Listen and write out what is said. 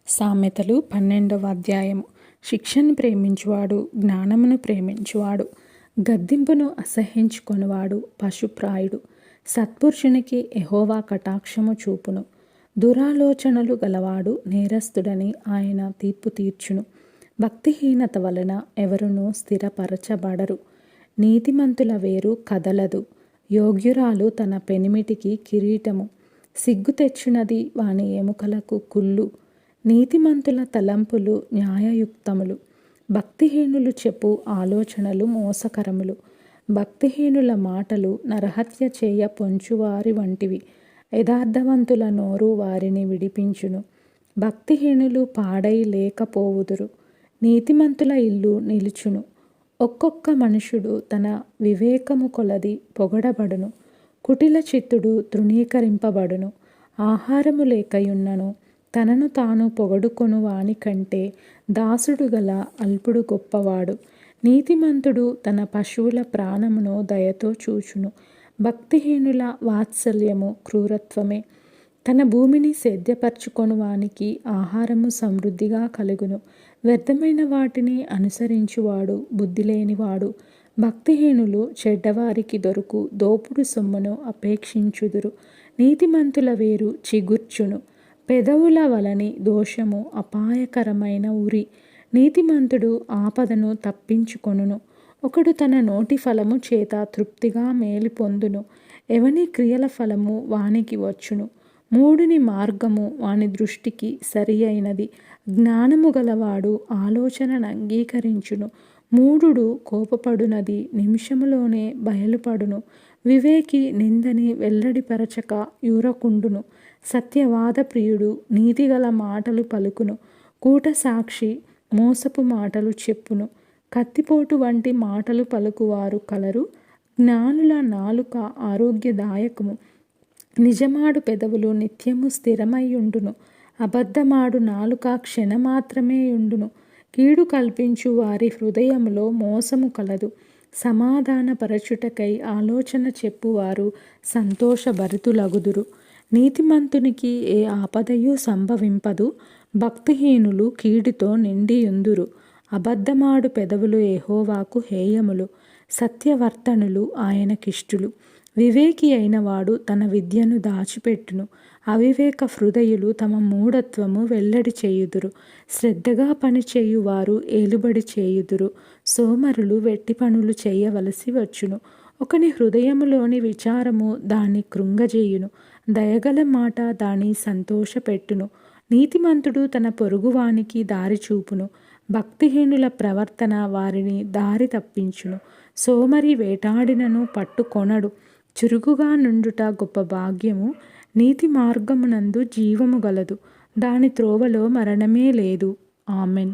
సామెతలు 12వ అధ్యాయము. శిక్షను ప్రేమించువాడు జ్ఞానమును ప్రేమించువాడు, గద్దింపును అసహ్యించుకొనువాడు పశుప్రాయుడు. సత్పురుషునికి యెహోవా కటాక్షము చూపును. దురాలోచనలు గలవాడు నేరస్తుడని ఆయన తీర్పు తీర్చును. భక్తిహీనత వలన ఎవరునూ స్థిరపరచబడరు. నీతిమంతుల వేరు కదలదు. యోగ్యురాలు తన పెనిమిటికి కిరీటము. సిగ్గు తెచ్చునది వాని ఎముకలకు కుళ్ళు. నీతిమంతుల తలంపులు న్యాయయుక్తములు. భక్తిహీనులు చెప్పు ఆలోచనలు మోసకరములు. భక్తిహీనుల మాటలు నరహత్య చేయ పొంచువారి వంటివి. యథార్థవంతుల నోరు వారిని విడిపించును. భక్తిహీనులు పాడై లేకపోవుదురు. నీతిమంతుల ఇల్లు నిలుచును. ఒక్కొక్క మనుషుడు తన వివేకము కొలది పొగడబడును. కుటిల చిత్తుడు తృణీకరింపబడును. ఆహారము లేకయున్నను తనను తాను పొగడుకొను వాని కంటే దాసుడు గల అల్పుడు గొప్పవాడు. నీతిమంతుడు తన పశువుల ప్రాణమును దయతో చూచును. భక్తిహీనుల వాత్సల్యము క్రూరత్వమే. తన భూమిని సేద్యపరచుకొను వానికి ఆహారము సమృద్ధిగా కలుగును. వ్యర్థమైన వాటిని అనుసరించువాడు బుద్ధిలేనివాడు. భక్తిహీనులు చెడ్డవారికి దొరుకు దోపుడు సొమ్మును అపేక్షించుదురు. నీతిమంతుల వేరు చిగుర్చును. పెదవుల వలని దోషము అపాయకరమైన ఉరి. నీతిమంతుడు ఆపదను తప్పించుకొనును. ఒకడు తన నోటి ఫలము చేత తృప్తిగా మేలు పొందును. ఎవని క్రియల ఫలము వానికి వచ్చును. మూఢుని మార్గము వాని దృష్టికి సరి అయినది. జ్ఞానము గలవాడు ఆలోచనను అంగీకరించును. మూఢుడు కోపపడునది నిమిషములోనే బయలుపడును. వివేకి నిందని వెల్లడిపరచక యూరకుండును. సత్యవాద ప్రియుడు నీతిగల మాటలు పలుకును. కూట సాక్షి మోసపు మాటలు చెప్పును. కత్తిపోటు వంటి మాటలు పలుకువారు కలరు. జ్ఞానుల నాలుక ఆరోగ్యదాయకము. నిజమాడు పెదవులు నిత్యము స్థిరమైయుండును. అబద్ధమాడు నాలుక క్షణమాత్రమే యుండును. కీడు కల్పించు వారి హృదయములో మోసము కలదు. సమాధానపరచుటకై ఆలోచన చెప్పువారు సంతోషభరితులగుదురు. నీతిమంతునికి ఏ ఆపదయు సంభవింపదు. భక్తిహీనులు కీడుతో నిండియుందురు. అబద్ధమాడు పెదవులు యెహోవాకు హేయములు. సత్యవర్తనులు ఆయనకిష్టులు. వివేకి అయినవాడు తన విద్యను దాచిపెట్టును. అవివేక హృదయులు తమ మూఢత్వము వెల్లడి చేయుదురు. శ్రద్ధగా పనిచేయువారు ఏలుబడి చేయుదురు. సోమరులు వెట్టి పనులు చేయవలసి వచ్చును. ఒకని హృదయములోని విచారము దాన్ని కృంగజేయును. దయగల మాట దాని సంతోషపెట్టును. నీతిమంతుడు తన పొరుగువానికి దారి చూపును. భక్తిహీనుల ప్రవర్తన వారిని దారి తప్పించును. సోమరి వేటాడినను పట్టుకొనడు. చురుకుగా నుండుట గొప్ప భాగ్యము. నీతి మార్గమునందు జీవము గలదు. దాని త్రోవలో మరణమే లేదు. ఆమెన్.